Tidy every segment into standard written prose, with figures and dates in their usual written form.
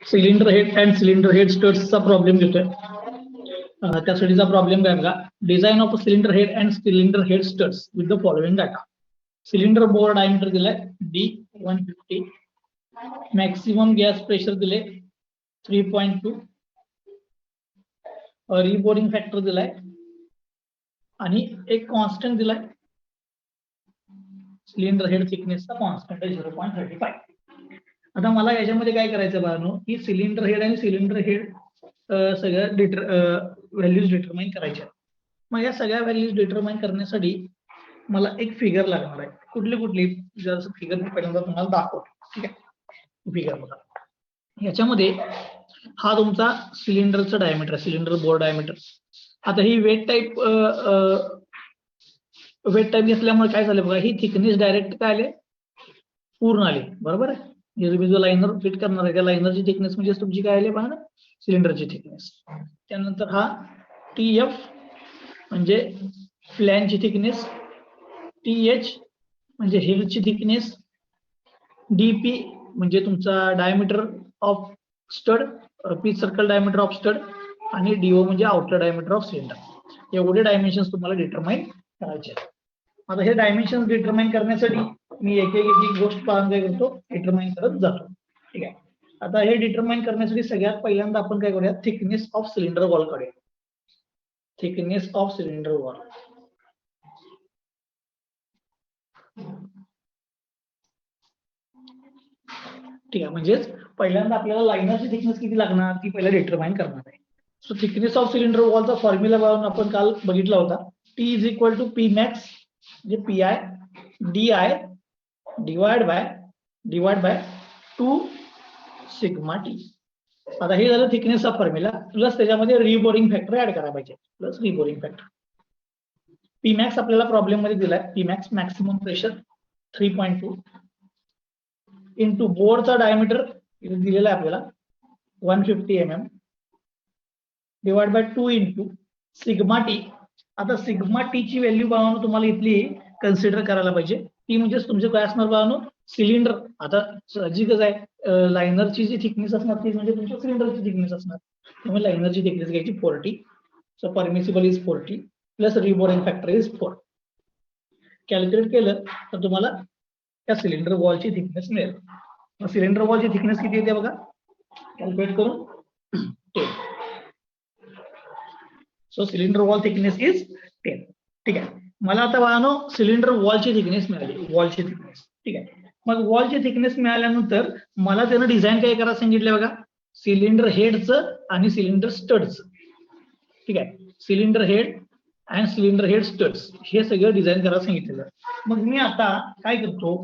Cylinder head and cylinder head स्टड्सचा problem घेतोय. त्यासाठीचा प्रॉब्लेम काय बघा, design of cylinder head and cylinder head studs with the following data. Cylinder bore diameter दिलाय D150, maximum gas pressure दिले 3.2, रिबोरिंग factor दिलाय आणि एक कॉन्स्टंट दिलाय सिलेंडर हेड थिकनेसचा कॉन्स्टंट आहे 0.35. आता मला याच्यामध्ये काय करायचं बाळांनो, की सिलेंडर हेड आणि सिलेंडर हेड सगळ्या व्हॅल्यूज डिटरमाइन करायच्या. मग या सगळ्या व्हॅल्यूज डिटरमाइन करण्यासाठी मला एक फिगर लागणार आहे. कुठली जर फिगर मी पहिल्यांदा तुम्हाला दाखवतो. ठीक आहे, फिगर बघा. याच्यामध्ये हा तुमचा सिलेंडरचा डायमीटर, सिलेंडर बोर डायमीटर. आता ही वेट टाईप घेतल्यामुळे काय झालं बघा, ही थिकनेस डायरेक्ट काय आले, पूर्ण आली. बरोबर आहे. जो लाइनर फिट करणार आहे त्या लाइनरची थिकनेस म्हणजे तुमची काय आली पहा ना, सिलेंडरची थिकनेस. त्यानंतर हा TF म्हणजे फ्लॅनची थिकनेस, TH म्हणजे हेडची थिकनेस, DP म्हणजे तुमचा diameter of stud, pitch circle diameter of stud, आणि DO म्हणजे आउटर डायमीटर ऑफ सिलेंडर. एवढे डायमेन्शन्स तुम्हाला डिटरमाइन करायचे. आता हे डायमेन्शन्स डिटरमाइन करण्यासाठी मी एक गोष्ट काय करतो, डिटरमाइन करत जातो. ठीक आहे. आता हे डिटरमाइन करण्यासाठी सगळ्यात पहिल्यांदा आपण काय करूया, थिकनेस ऑफ सिलेंडर वॉल काढूया. Thickness of cylinder wall. ठीक आहे, म्हणजेच पहिल्यांदा आपल्याला लाइनरची थिकनेस किती लागणार ती पहिला डिटरमाइन करणार आहे. सो थिकनेस ऑफ सिलेंडर वॉलचा फॉर्म्युला वापरून आपण काल बघितला होता. T = Pmax म्हणजे PI DI divide by 2 sigma T. आता हे झालं थिकनेसचा फॉर्म्युला, प्लस त्याच्यामध्ये रिबोरिंग फॅक्टर ऍड करायला पाहिजे, प्लस रिबोरिंग फॅक्टर. Pmax आपल्याला प्रॉब्लेम मध्ये दिलाय. Pmax मॅक्सिमम प्रेशर 3.2 इंटू बोरचा डायमीटर दिलेला आहे आपल्याला 150 mm divide by 2 into sigma T. आता सिग्मा T ची व्हॅल्यू बाळांनो तुम्हाला इथली कन्सिडर करायला पाहिजे. ती म्हणजे तुमचे काय असणार बाळांनो, सिलेंडर. आता साहजिकच आहे, लाइनरची जी थिकनेस असणार ती म्हणजे तुमच्या सिलेंडरची थिकनेस असणार. त्यामुळे लाइनरची थिकनेस घ्यायची 40. So permissible is 40 plus reboring factor is 4. Calculate केलं तर तुम्हाला त्या सिलेंडर वॉलची थिकनेस मिळेल. सिलेंडर वॉलची थिकनेस किती येते बघा, कॅल्क्युलेट करून 10. So cylinder wall thickness is 10. ठीक आहे. मला आता बाळांनो सिलेंडर वॉलची थिकनेस मिळाली, वॉलची थिकनेस. ठीक आहे. मग वॉलची थिकनेस मिळाल्यानंतर मला त्यानं डिझाईन काय करायला सांगितलं बघा, सिलेंडर हेडचं आणि सिलेंडर स्टडचं. ठीक आहे. Cylinder head and cylinder head studs हे सगळं डिझाईन करायला सांगितलेलं. मग मी आता काय करतो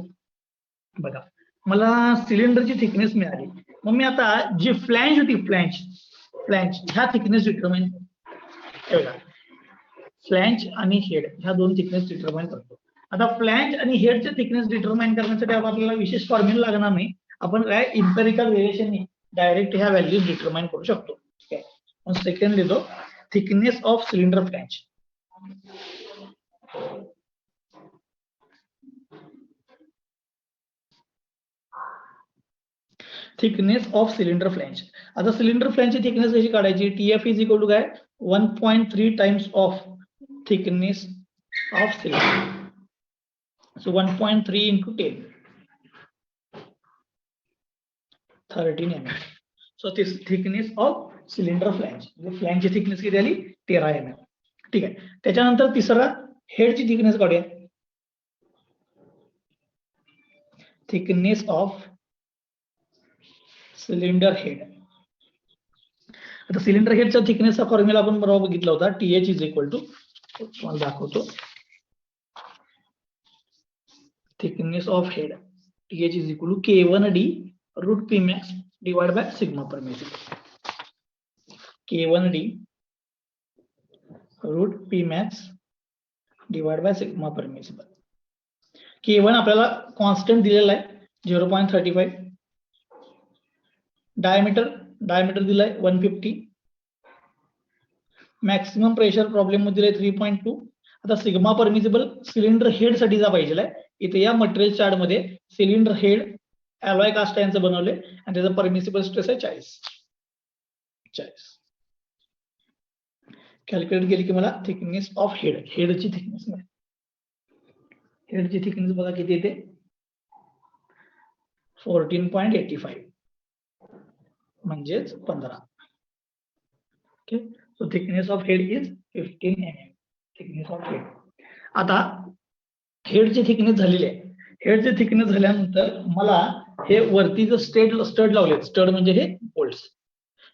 बघा, मला सिलेंडरची थिकनेस मिळाली. मग मी आता जी फ्लॅंज होती, फ्लॅंज ह्या थिकनेस डिटरमाइन बघा, फ्लॅंज आणि हेड ह्या दोन थिकनेस डिटरमाइन करतो. आता फ्लॅंज आणि हेडचे थिकनेस डिटरमाइन करण्यासाठी आपल्याला विशेष फॉर्म्युला लागणार नाही. आपण काय इम्पेरिकल व्हेरिएशनने डायरेक्ट ह्या व्हॅल्यूज डिटरमाइन करू शकतो. ठीक आहे. मग सेकंड लिहितो, thickness of cylinder flange. Thickness of cylinder flange. आता सिलेंडर फ्लॅंजची थिकनेस कशी काढायची, TF = काय 1.3 times of thickness of cylinder. So 1.3 into 10 13 mm. So thickness of cylinder flange, फ्लॅंजची थिकनेस किती आली 13 mm. ठीक आहे. त्याच्यानंतर तिसरा हेडची थिकनेस काढूया. Thickness of cylinder head. आता सिलेंडर हेडचा थिकनेसचा फॉर्म्युला आपण बरोबर बघितला होता. TH = तुम्हाला दाखवतो, thickness of head TH = K1D √ Pmax divide by sigma permissible. K1D √ Pmax divide by sigma permissible. K1 आपल्याला कॉन्स्टंट दिलेला आहे 0.35. डायमीटर दिलाय 150. मॅक्सिमम प्रेशर प्रॉब्लेम मध्ये दिलाय 3.2. आता सिग्मा परमिसिबल सिलेंडर हेड साठीचा पाहिजे. इथे या मटेरियल चार्ट मध्ये सिलेंडर हेड अलॉय कास्ट यांचं बनवले आणि त्याचा परमिसिबल स्ट्रेस आहे 40. कॅल्क्युलेट केली की मला थिकनेस ऑफ हेडची थिकनेस मिळेल. हेडची थिकनेस बघा किती येते 14.85 म्हणजेच 15. Okay, so thickness of head is 15 mm. Thickness of head. आता हेडची थिकनेस झालेली आहे. हेडची थिकनेस झाल्यानंतर मला हे वरती जर स्टड लावले, स्टड म्हणजे हे बोल्ट्स,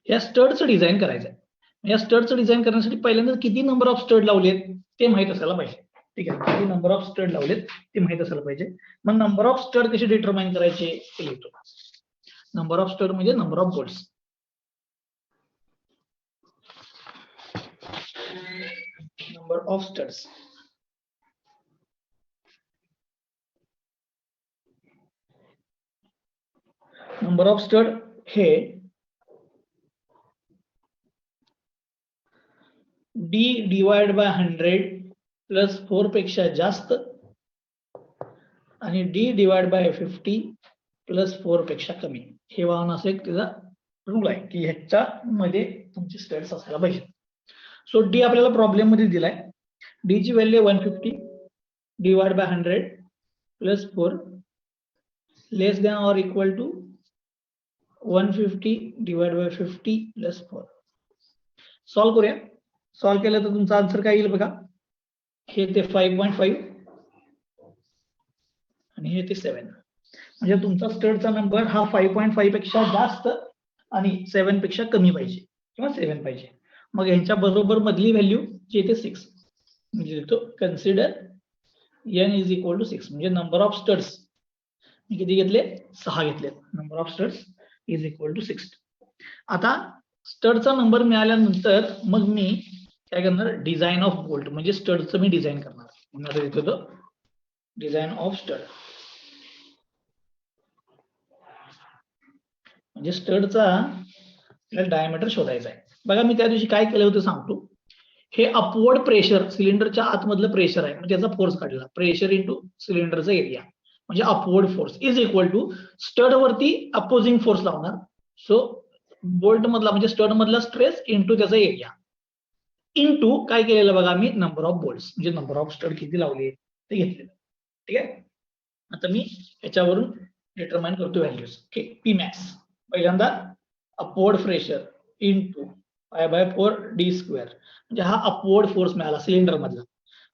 या स्टडचं डिझाईन करायचं आहे. या स्टडचं डिझाईन करण्यासाठी पहिल्यांदा किती नंबर ऑफ स्टड लावलेत ते माहित असायला पाहिजे. ठीक आहे, किती नंबर ऑफ स्टड लावलेत ते माहित असायला पाहिजे. मग नंबर ऑफ स्टड कसे डिटरमाइन करायचे ते लिहितो. नंबर ऑफ स्टड म्हणजे number of bolts. Number of studs. Number of stud हे D डिवाइड बाय 100 प्लस 4 पेक्षा जास्त आणि D डिवाइड बाय 50 प्लस 4 पेक्षा कमी. हे वाहन असं एक त्याचा रूल आहे की ह्याच्या मध्ये तुमची स्टड्स असायला पाहिजे. सो D आपल्याला प्रॉब्लेम मध्ये दिलाय. D ची value 150 divide by 100 plus 4 less than or equal to 150 divide by 50 plus 4. Solve करूया. सॉल्व केलं तर तुमचा आन्सर काय येईल बघा. हे ते 5.5 आणि हे ते 7. म्हणजे तुमचा स्टडचा नंबर हा 5.5 पेक्षा जास्त आणि 7 पेक्षा कमी पाहिजे किंवा 7 पाहिजे. मग यांच्या बरोबर मधली व्हॅल्यू जी येते 6 म्हणजे तो consider n is equal to 6 म्हणजे नंबर ऑफ स्टड्स मी किती घेतले 6 घेतले. Number of studs is equal to 6. आता स्टडचा नंबर मिळाल्यानंतर मग मी काय करणार डिझाईन ऑफ बोल्ट म्हणजे स्टडचं मी डिझाईन करणार. म्हणून आता येतो डिझाईन ऑफ स्टड म्हणजे स्टडचा आपल्याला डायमीटर शोधायचा आहे. बघा मी त्या दिवशी काय केलं होतं सांगतो. हे अपवर्ड प्रेशर सिलेंडरच्या आतमधलं प्रेशर आहे म्हणजे त्याचा फोर्स काढला. प्रेशर इंटू सिलेंडरचा एरिया म्हणजे upward force is equal to stud वरती अपोजिंग फोर्स लावणार. सो बोल्ट मधला म्हणजे स्टड मधला स्ट्रेस इंटू त्याचा एरिया इंटू काय केलेलं बघा मी नंबर ऑफ बोल्ट्स म्हणजे नंबर ऑफ स्टड किती लावले ते घेतलेलं. ठीक आहे, आता मी याच्यावरून डिटरमाइन करतो व्हॅल्यूज. ओके, पी मॅक्स पहिल्यांदा upward pressure into π/4 d square म्हणजे हा अपवर्ड फोर्स मिळाला सिलेंडर मधला.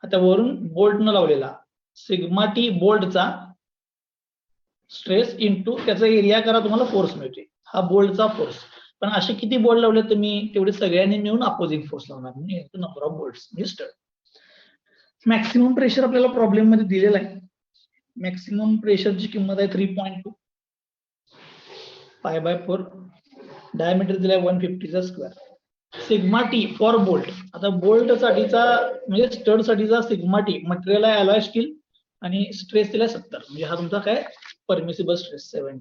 आता वरून बोल्ट न लावलेला सिग्मा टी बोल्टचा स्ट्रेस इंटू त्याचा एरिया करा तुम्हाला फोर्स मिळते. हा बोल्टचा फोर्स. पण असे किती बोल्ट लावले तुम्ही तेवढे सगळ्यांनी मिळून अपोजिंग फोर्स लावणार म्हणजे नंबर ऑफ बोल्ट्स म्हणजे स्टड. मॅक्सिमम प्रेशर आपल्याला प्रॉब्लेम मध्ये दिलेला आहे. मॅक्सिमम प्रेशरची किंमत आहे 3.2 π/4 डायमीटर दिलाय 150 चा square. Sigma T for bolt. आता बोल्ट साठीचा म्हणजे स्टड साठीचा सिग्मा टी मटेरियल आहे अलॉय स्टील आणि स्ट्रेस दिलाय 70 म्हणजे हा तुमचा काय permissible stress 70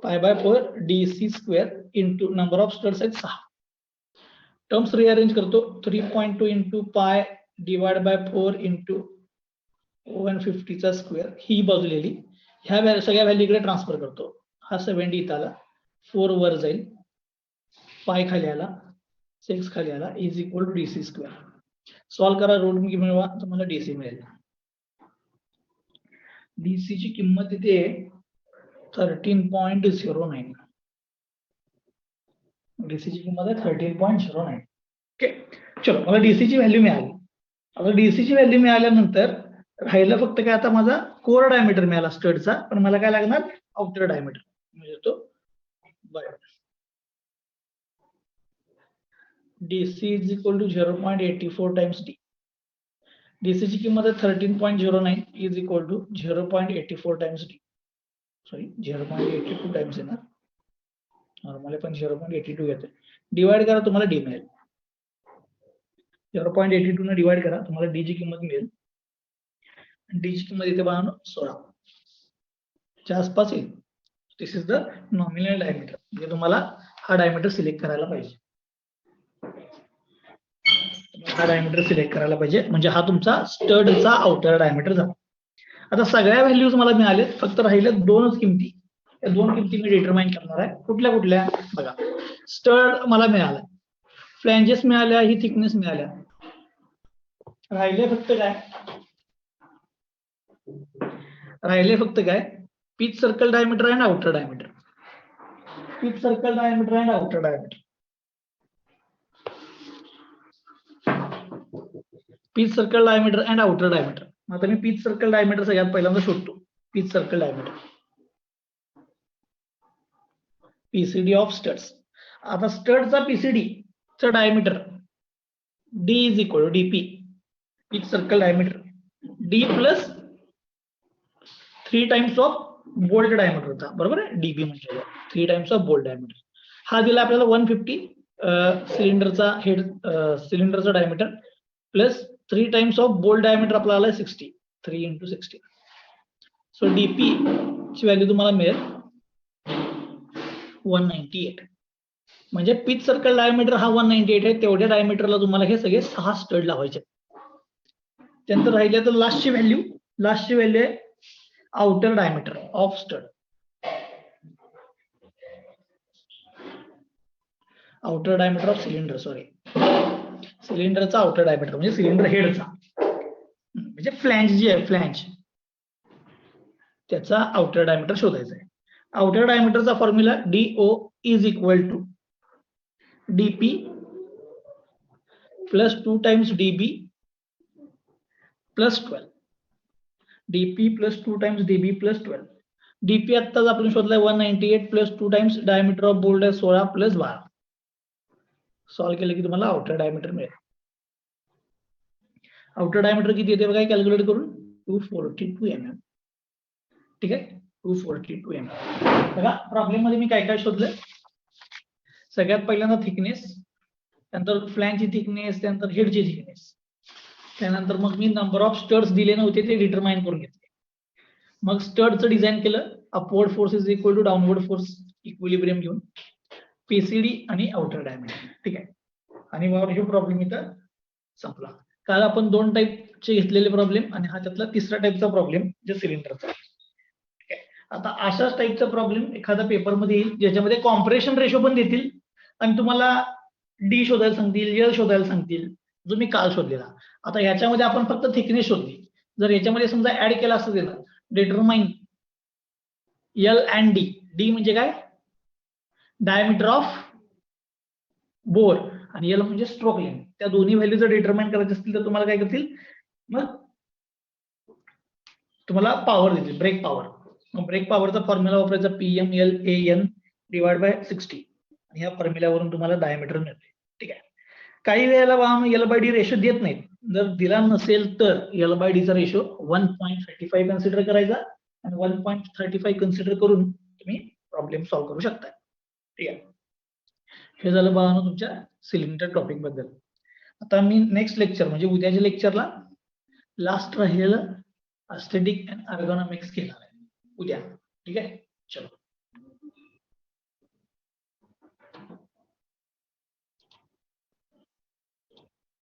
π/4 dc square into number of studs आहेत 6. टर्म्स रिअरेंज करतो 3.2 into pi divide by 4 into 150 चा स्क्वेअर ही बाजू लिहिली. ह्या सगळ्या व्हॅल्यू इकडे ट्रान्सफर करतो. हा 70 इथं आला 4 वर जाईल पाय खाली आला 6 खाली आला is equal to DC square. Solve करा रूट मिळवा तुम्हाला डीसी मिळेल. डीसी ची किंमत इथे 13.09. डीसी ची किंमत आहे 13.09. ओके, चलो मला डीसी ची व्हॅल्यू मिळाली. आता डीसी ची व्हॅल्यू मिळाल्यानंतर राहिलं फक्त काय आता माझा कोर डायमीटर मिळाला स्टडचा. पण मला काय लागणार आउटर डायमीटर म्हणजे तो DC is equal to 0.84 times D. DC ची किंमत आहे 13.09 is equal to 0.84 times D. Sorry 0.82 times येणार. नॉर्मली पण 0.82 येते. डिवाइड करा तुम्हाला डी मिळेल. 0.82 ने डिवाइड करा तुम्हाला डी ची किंमत मिळेल. डी ची किंमत इथे बघा 16 च्या आसपास येईल. दिस इज द नॉमिनल डायमीटर. म्हणजे तुम्हाला हा डायमीटर सिलेक्ट करायला पाहिजे. हा डायमीटर सिलेक्ट करायला पाहिजे म्हणजे हा तुमचा स्टडचा आउटर डायमीटर झाला. आता सगळ्या व्हॅल्यूज मला मिळालेत, फक्त राहिले दोनच किमती. या दोन किमती मी डिटरमाइन करणार आहे. कुठल्या कुठल्या बघा. स्टड मला मिळाला, फ्लॅंजेस मिळाल्या, ही थिकनेस मिळाल्या. राहिले फक्त काय, राहिले फक्त काय, pitch circle diameter and outer diameter. Pitch circle diameter and outer diameter. Pitch circle diameter and outer diameter. आता मी पिच सर्कल डायमीटर सगळ्यात पहिल्यांदा शोधतो. Pitch circle diameter, PCD of studs. आता स्टडचा पीसीडी चा diameter D is equal DP, pitch circle diameter, D plus 3 times of bolt diameter होता, बरोबर आहे. DB म्हणजे 3 टाइम्स ऑफ बोल्ट डायमीटर. हा दिला आपल्याला 150 सिलेंडरचा हेड, सिलेंडरचा diameter plus 3 times of bolt diameter आपल्याला 60, 3 into 60. सो डीपी ची व्हॅल्यू तुम्हाला मिळेल 198. म्हणजे पिच सर्कल डायमीटर हा 198 आहे. तेवढ्या डायमीटरला तुम्हाला हे सगळे 6 स्टड लावायचे. त्यानंतर राहिले तर लास्टची व्हॅल्यू आहे outer diameter of stud. Outer diameter of cylinder, sorry, सिलेंडरचा आउटर डायमीटर म्हणजे सिलेंडर हेडचा, म्हणजे फ्लॅंज जी आहे, फ्लॅंज, त्याचा आउटर डायमीटर शोधायचा आहे. आउटर डायमीटरचा formula DO is equal to DP plus 2 times DB plus 12. DP plus 2 times DB plus 12. DP आत्ताच आपण शोधलाय 198 plus 2 times diameter of bolt आहे 16 प्लस 12. सॉल्व्ह केलं की तुम्हाला आउटर डायमीटर मिळेल. आउटर डायमीटर किती येते बघा कॅल्क्युलेट करून, 242 mm. ठीक आहे, 242 mm. बघा प्रॉब्लेम मध्ये मी काय काय शोधलं. सगळ्यात पहिल्यांदा थिकनेस, त्यानंतर फ्लॅंजची थिकनेस, त्यानंतर हेडची थिकनेस, त्यानंतर मग मी नंबर ऑफ स्टड्स दिले नव्हते ते डिटरमाइन करून घेतले. मग स्टडचं डिझाइन केलं, upward force is equal to downward force equilibrium घेऊन, पीसीडी आणि आउटर डायमीटर. ठीक आहे, आणि मग हे प्रॉब्लेम इथं संपला. काल आपण 2 टाईपचे घेतलेले प्रॉब्लेम आणि हा त्यातला तिसरा टाईपचा प्रॉब्लेम जे सिलेंडरचा. ठीक आहे, आता अशाच टाईपचा प्रॉब्लेम एखादा पेपरमध्ये येईल ज्याच्यामध्ये कॉम्प्रेशन रेशो पण देतील आणि तुम्हाला डी शोधायला सांगतील, एल शोधायला सांगतील, जो मी काल शोधलेला. आता ह्याच्यामध्ये आपण फक्त थिकनेस शोधली. जर याच्यामध्ये समजा ऍड केला असतं त्याला, determine L and D. D म्हणजे काय, डायमीटर ऑफ बोर, आणि एल म्हणजे स्ट्रोक लेंथ. त्या दोन्ही व्हॅल्यू जर डिटरमाइन करायचे असतील तर तुम्हाला काय करतील, मग तुम्हाला पॉवर देतील, ब्रेक पॉवर. मग ब्रेक पॉवरचा फॉर्म्युला वापरायचा PMLAN डिवाइड बाय 60, आणि या फॉर्म्युल्यावरून तुम्हाला डायमीटर मिळते. ठीक आहे, काही वेळेला L/D रेशो देत नाहीत. जर दिला नसेल तर L/D चा रेशो 1.35 कन्सिडर करायचा, आणि 1.35 कन्सिडर करून तुम्ही प्रॉब्लेम सॉल्व्ह करू शकता. ठीक आहे, हे झालं बाळांनो तुमच्या सिलेंडर टॉपिक बद्दल. आता मी नेक्स्ट लेक्चर म्हणजे उद्याच्या लेक्चरला लास्ट राहिलेलं एस्थेटिक अँड एर्गोनॉमिक्स घेणार आहे उद्या. ठीक आहे, चलो.